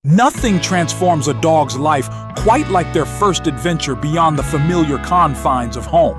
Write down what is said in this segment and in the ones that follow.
Nothing transforms a dog's life quite like their first adventure beyond the familiar confines of home.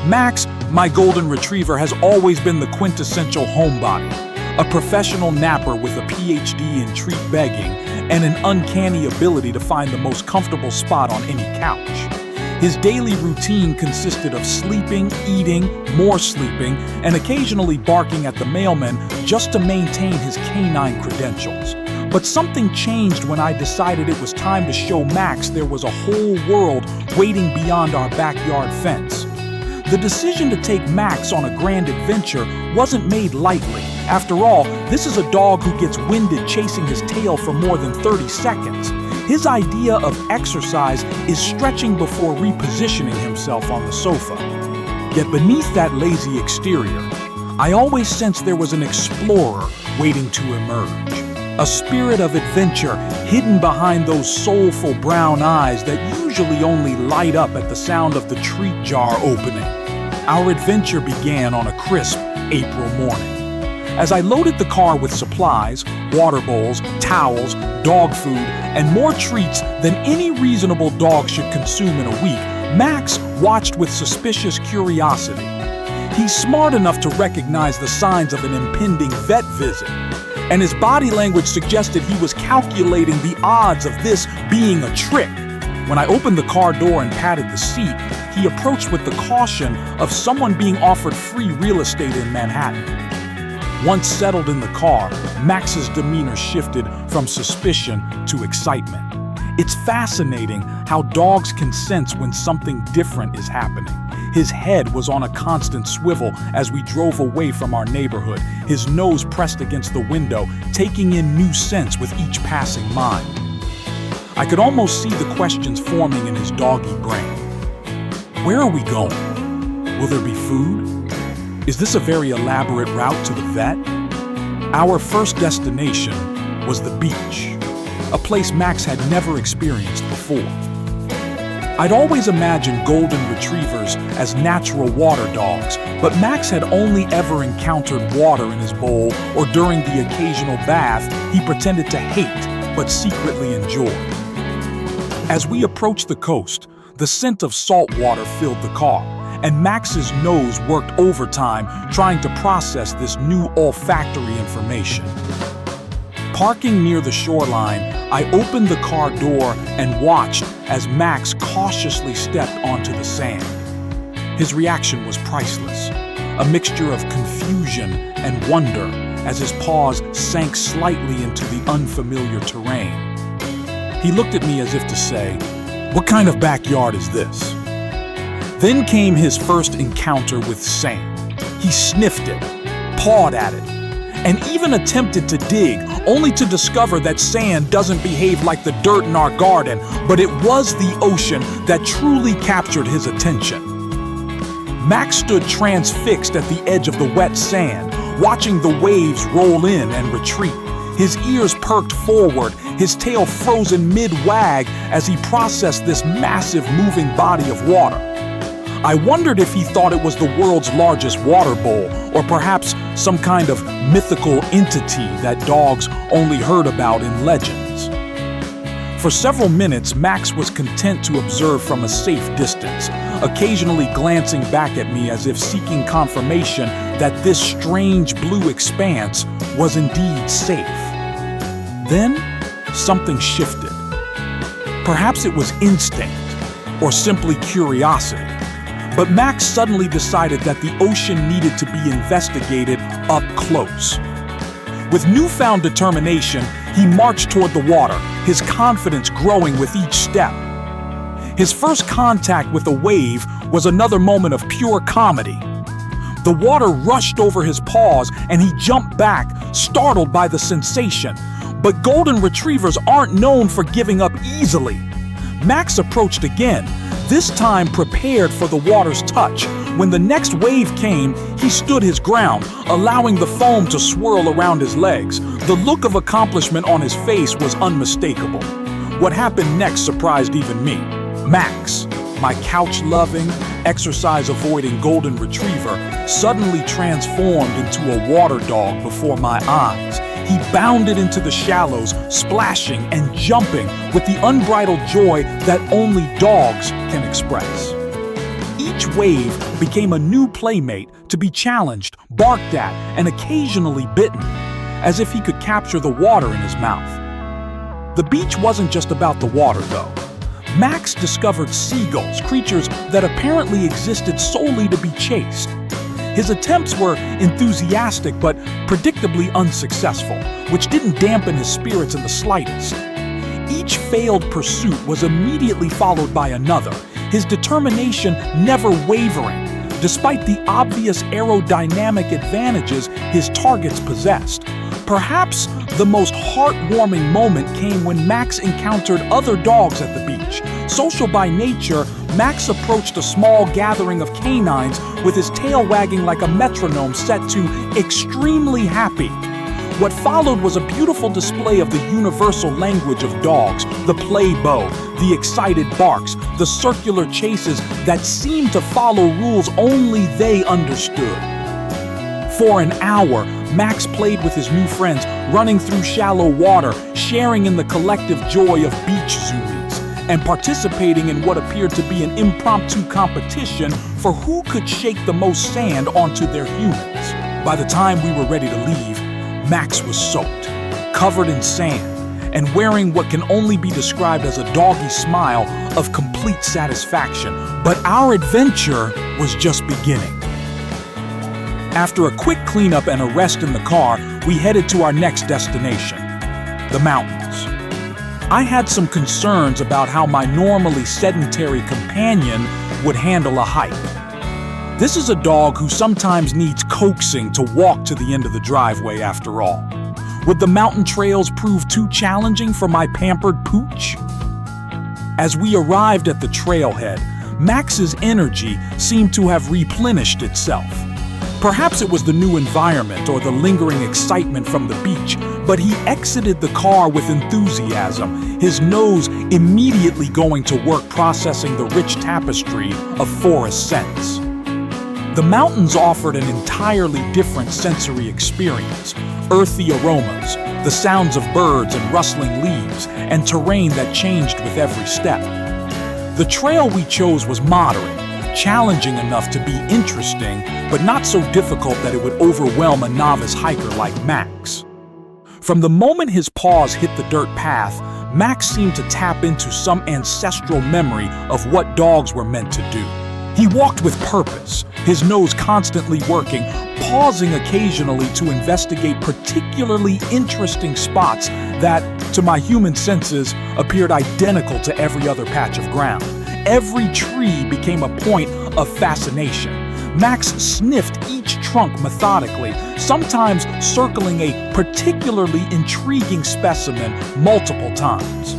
Max, my golden retriever, has always been the quintessential homebody, a professional napper with a PhD in treat begging and an uncanny ability to find the most comfortable spot on any couch. His daily routine consisted of sleeping, eating, more sleeping, and occasionally barking at the mailman just to maintain his canine credentials. But something changed when I decided it was time to show Max there was a whole world waiting beyond our backyard fence. The decision to take Max on a grand adventure wasn't made lightly. After all, this is a dog who gets winded chasing his tail for more than 30 seconds. His idea of exercise is stretching before repositioning himself on the sofa. Yet beneath that lazy exterior, I always sensed there was an explorer waiting to emerge. A spirit of adventure hidden behind those soulful brown eyes that usually only light up at the sound of the treat jar opening. Our adventure began on a crisp April morning. As I loaded the car with supplies, water bowls, towels, dog food, and more treats than any reasonable dog should consume in a week, Max watched with suspicious curiosity. He's smart enough to recognize the signs of an impending vet visit, and his body language suggested he was calculating the odds of this being a trick. When I opened the car door and patted the seat, he approached with the caution of someone being offered free real estate in Manhattan. Once settled in the car, Max's demeanor shifted from suspicion to excitement. It's fascinating how dogs can sense when something different is happening. His head was on a constant swivel as we drove away from our neighborhood, his nose pressed against the window, taking in new scents with each passing mile. I could almost see the questions forming in his doggy brain. Where are we going? Will there be food? Is this a very elaborate route to the vet? Our first destination was the beach, a place Max had never experienced before. I'd always imagined golden retrievers as natural water dogs, but Max had only ever encountered water in his bowl or during the occasional bath he pretended to hate but secretly enjoyed. As we approached the coast, the scent of salt water filled the car, and Max's nose worked overtime trying to process this new olfactory information. Parking near the shoreline, I opened the car door and watched as Max cautiously stepped onto the sand. His reaction was priceless, a mixture of confusion and wonder as his paws sank slightly into the unfamiliar terrain. He looked at me as if to say, "What kind of backyard is this?" Then came his first encounter with sand. He sniffed it, pawed at it, and even attempted to dig, only to discover that sand doesn't behave like the dirt in our garden, but it was the ocean that truly captured his attention. Max stood transfixed at the edge of the wet sand, watching the waves roll in and retreat. His ears perked forward, his tail frozen mid-wag as he processed this massive moving body of water. I wondered if he thought it was the world's largest water bowl, or perhaps some kind of mythical entity that dogs only heard about in legends. For several minutes, Max was content to observe from a safe distance, occasionally glancing back at me as if seeking confirmation that this strange blue expanse was indeed safe. Then, something shifted. Perhaps it was instinct, or simply curiosity. But Max suddenly decided that the ocean needed to be investigated up close. With newfound determination, he marched toward the water, his confidence growing with each step. His first contact with a wave was another moment of pure comedy. The water rushed over his paws and he jumped back, startled by the sensation. But golden retrievers aren't known for giving up easily. Max approached again, this time prepared for the water's touch. When the next wave came, he stood his ground, allowing the foam to swirl around his legs. The look of accomplishment on his face was unmistakable. What happened next surprised even me. Max, my couch-loving, exercise-avoiding golden retriever, suddenly transformed into a water dog before my eyes. He bounded into the shallows, splashing and jumping with the unbridled joy that only dogs can express. Each wave became a new playmate to be challenged, barked at, and occasionally bitten, as if he could capture the water in his mouth. The beach wasn't just about the water, though. Max discovered seagulls, creatures that apparently existed solely to be chased. His attempts were enthusiastic but predictably unsuccessful, which didn't dampen his spirits in the slightest. Each failed pursuit was immediately followed by another, his determination never wavering, despite the obvious aerodynamic advantages his targets possessed. Perhaps the most heartwarming moment came when Max encountered other dogs at the beach. Social by nature, Max approached a small gathering of canines with his tail wagging like a metronome set to "extremely happy." What followed was a beautiful display of the universal language of dogs, the play bow, the excited barks, the circular chases that seemed to follow rules only they understood. For an hour, Max played with his new friends, running through shallow water, sharing in the collective joy of beach zoomies, and participating in what appeared to be an impromptu competition for who could shake the most sand onto their humans. By the time we were ready to leave, Max was soaked, covered in sand, and wearing what can only be described as a doggy smile of complete satisfaction. But our adventure was just beginning. After a quick cleanup and a rest in the car, we headed to our next destination, the mountains. I had some concerns about how my normally sedentary companion would handle a hike. This is a dog who sometimes needs coaxing to walk to the end of the driveway after all. Would the mountain trails prove too challenging for my pampered pooch? As we arrived at the trailhead, Max's energy seemed to have replenished itself. Perhaps it was the new environment or the lingering excitement from the beach, but he exited the car with enthusiasm, his nose immediately going to work processing the rich tapestry of forest scents. The mountains offered an entirely different sensory experience, earthy aromas, the sounds of birds and rustling leaves, and terrain that changed with every step. The trail we chose was moderate, challenging enough to be interesting, but not so difficult that it would overwhelm a novice hiker like Max. From the moment his paws hit the dirt path, Max seemed to tap into some ancestral memory of what dogs were meant to do. He walked with purpose, his nose constantly working, pausing occasionally to investigate particularly interesting spots that, to my human senses, appeared identical to every other patch of ground. Every tree became a point of fascination. Max sniffed each trunk methodically, sometimes circling a particularly intriguing specimen multiple times.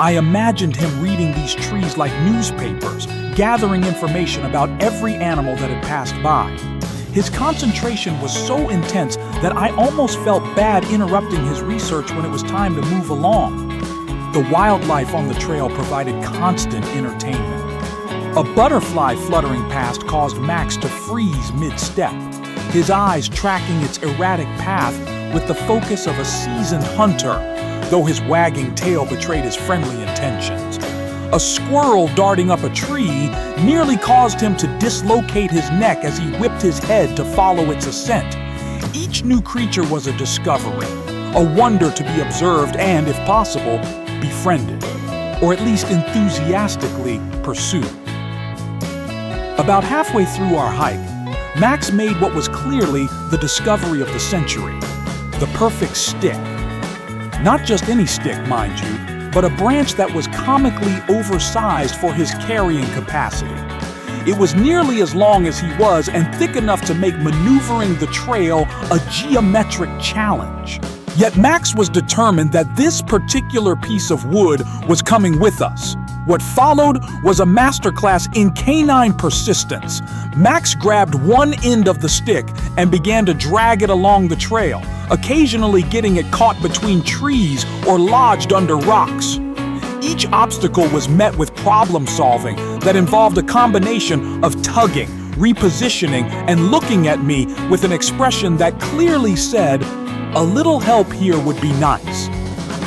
I imagined him reading these trees like newspapers, gathering information about every animal that had passed by. His concentration was so intense that I almost felt bad interrupting his research when it was time to move along. The wildlife on the trail provided constant entertainment. A butterfly fluttering past caused Max to freeze mid-step, his eyes tracking its erratic path with the focus of a seasoned hunter, though his wagging tail betrayed his friendly intentions. A squirrel darting up a tree nearly caused him to dislocate his neck as he whipped his head to follow its ascent. Each new creature was a discovery, a wonder to be observed and, if possible, befriended, or at least enthusiastically pursued. About halfway through our hike, Max made what was clearly the discovery of the century, the perfect stick. Not just any stick, mind you, but a branch that was comically oversized for his carrying capacity. It was nearly as long as he was and thick enough to make maneuvering the trail a geometric challenge. Yet Max was determined that this particular piece of wood was coming with us. What followed was a masterclass in canine persistence. Max grabbed one end of the stick and began to drag it along the trail, occasionally getting it caught between trees or lodged under rocks. Each obstacle was met with problem solving that involved a combination of tugging, repositioning, and looking at me with an expression that clearly said, A little help here would be nice.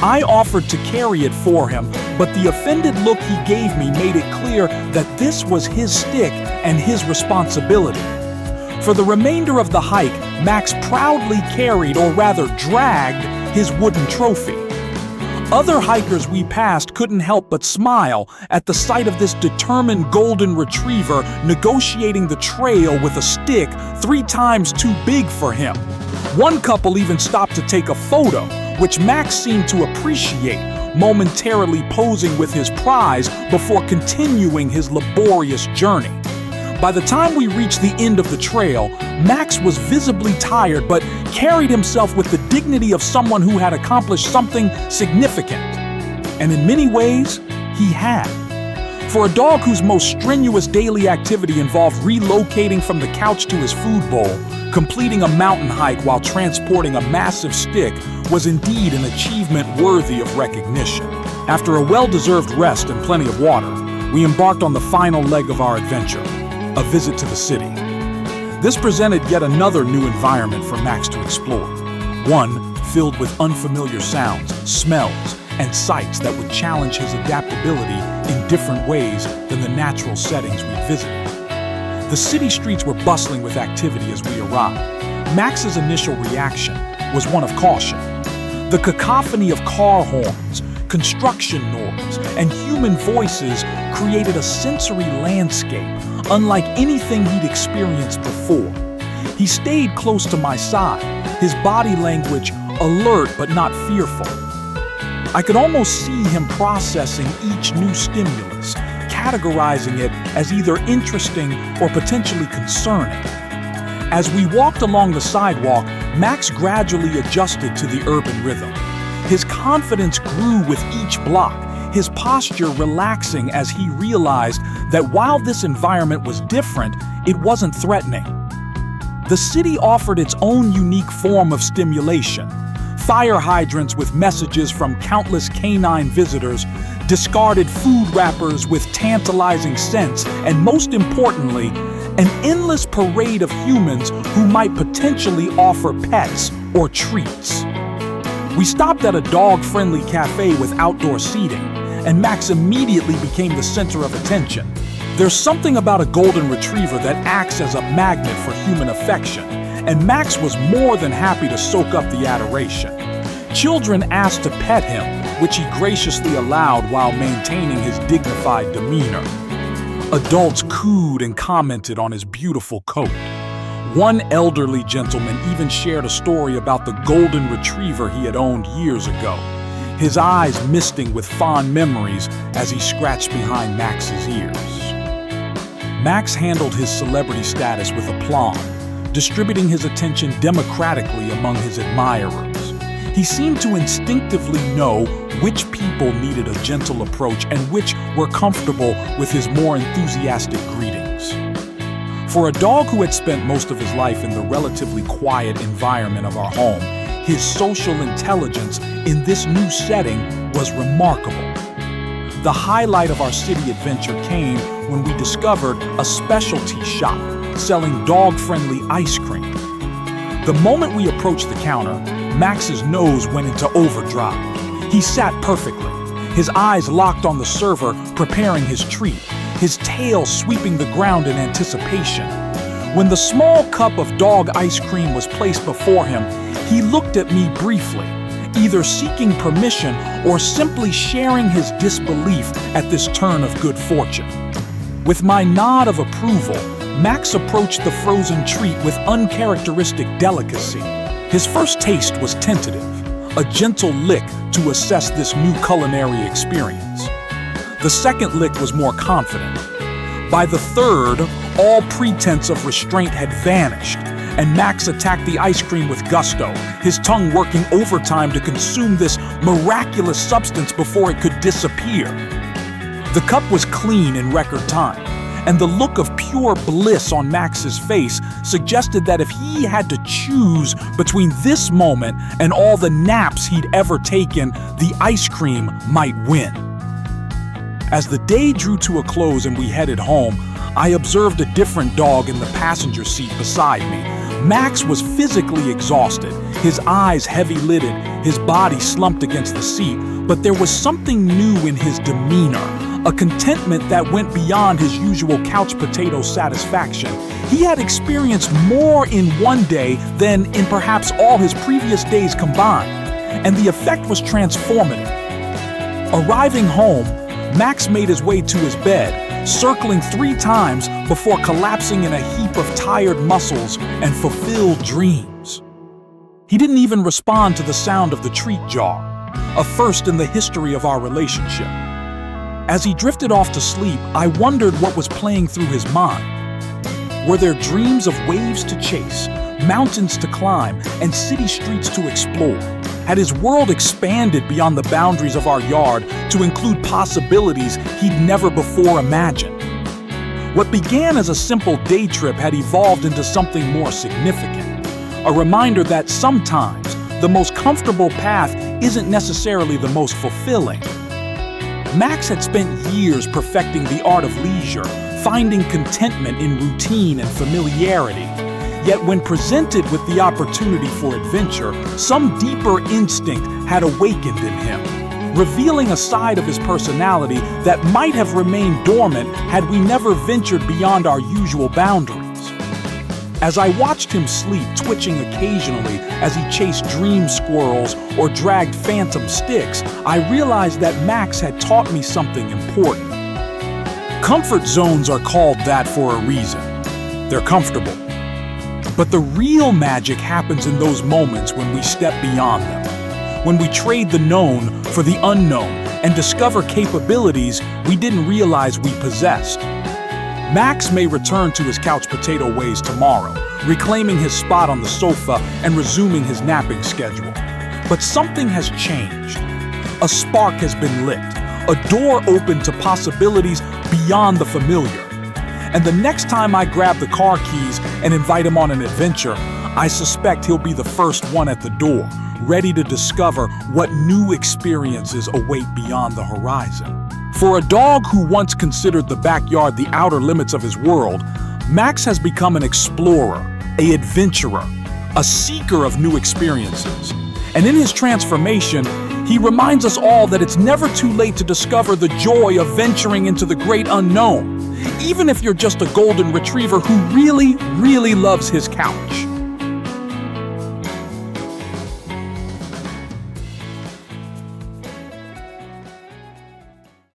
I offered to carry it for him, but the offended look he gave me made it clear that this was his stick and his responsibility. For the remainder of the hike, Max proudly carried, or rather dragged, his wooden trophy. Other hikers we passed couldn't help but smile at the sight of this determined golden retriever negotiating the trail with a stick 3 times too big for him. One couple even stopped to take a photo, which Max seemed to appreciate, momentarily posing with his prize before continuing his laborious journey. By the time we reached the end of the trail, Max was visibly tired but carried himself with the dignity of someone who had accomplished something significant. And in many ways, he had. For a dog whose most strenuous daily activity involved relocating from the couch to his food bowl, completing a mountain hike while transporting a massive stick was indeed an achievement worthy of recognition. After a well-deserved rest and plenty of water, we embarked on the final leg of our adventure, a visit to the city. This presented yet another new environment for Max to explore, one filled with unfamiliar sounds, smells, and sights that would challenge his adaptability in different ways than the natural settings we visited. The city streets were bustling with activity as we arrived. Max's initial reaction was one of caution. The cacophony of car horns, construction noise, and human voices created a sensory landscape unlike anything he'd experienced before. He stayed close to my side, his body language alert but not fearful. I could almost see him processing each new stimulus, categorizing it as either interesting or potentially concerning. As we walked along the sidewalk, Max gradually adjusted to the urban rhythm. His confidence grew with each block, his posture relaxing as he realized that while this environment was different, it wasn't threatening. The city offered its own unique form of stimulation. Fire hydrants with messages from countless canine visitors, discarded food wrappers with tantalizing scents, and most importantly, an endless parade of humans who might potentially offer pets or treats. We stopped at a dog-friendly cafe with outdoor seating, and Max immediately became the center of attention. There's something about a golden retriever that acts as a magnet for human affection, and Max was more than happy to soak up the adoration. Children asked to pet him, which he graciously allowed while maintaining his dignified demeanor. Adults cooed and commented on his beautiful coat. One elderly gentleman even shared a story about the golden retriever he had owned years ago, his eyes misting with fond memories as he scratched behind Max's ears. Max handled his celebrity status with aplomb, distributing his attention democratically among his admirers. He seemed to instinctively know which people needed a gentle approach and which were comfortable with his more enthusiastic greetings. For a dog who had spent most of his life in the relatively quiet environment of our home, his social intelligence in this new setting was remarkable. The highlight of our city adventure came when we discovered a specialty shop selling dog-friendly ice cream. The moment we approached the counter, Max's nose went into overdrive. He sat perfectly, his eyes locked on the server preparing his treat, his tail sweeping the ground in anticipation. When the small cup of dog ice cream was placed before him, he looked at me briefly, either seeking permission or simply sharing his disbelief at this turn of good fortune. With my nod of approval, Max approached the frozen treat with uncharacteristic delicacy. His first taste was tentative, a gentle lick to assess this new culinary experience. The second lick was more confident. By the third, all pretense of restraint had vanished, and Max attacked the ice cream with gusto, his tongue working overtime to consume this miraculous substance before it could disappear. The cup was clean in record time, and the look of pure bliss on Max's face suggested that if he had to choose between this moment and all the naps he'd ever taken, the ice cream might win. As the day drew to a close and we headed home, I observed a different dog in the passenger seat beside me, Max was physically exhausted, his eyes heavy-lidded, his body slumped against the seat, but there was something new in his demeanor, a contentment that went beyond his usual couch potato satisfaction. He had experienced more in one day than in perhaps all his previous days combined, and the effect was transformative. Arriving home, Max made his way to his bed, circling 3 times before collapsing in a heap of tired muscles and fulfilled dreams. He didn't even respond to the sound of the treat jar, a first in the history of our relationship. As he drifted off to sleep, I wondered what was playing through his mind. Were there dreams of waves to chase, mountains to climb, and city streets to explore? Had his world expanded beyond the boundaries of our yard to include possibilities he'd never before imagined? What began as a simple day trip had evolved into something more significant, a reminder that sometimes the most comfortable path isn't necessarily the most fulfilling. Max had spent years perfecting the art of leisure, finding contentment in routine and familiarity. Yet when presented with the opportunity for adventure, some deeper instinct had awakened in him, revealing a side of his personality that might have remained dormant had we never ventured beyond our usual boundaries. As I watched him sleep, twitching occasionally as he chased dream squirrels or dragged phantom sticks, I realized that Max had taught me something important. Comfort zones are called that for a reason. They're comfortable. But the real magic happens in those moments when we step beyond them, when we trade the known for the unknown and discover capabilities we didn't realize we possessed. Max may return to his couch potato ways tomorrow, reclaiming his spot on the sofa and resuming his napping schedule. But something has changed. A spark has been lit, a door opened to possibilities beyond the familiar. And the next time I grab the car keys and invite him on an adventure, I suspect he'll be the first one at the door, ready to discover what new experiences await beyond the horizon. For a dog who once considered the backyard the outer limits of his world, Max has become an explorer, an adventurer, a seeker of new experiences. And in his transformation, he reminds us all that it's never too late to discover the joy of venturing into the great unknown, even if you're just a golden retriever who really, really loves his couch.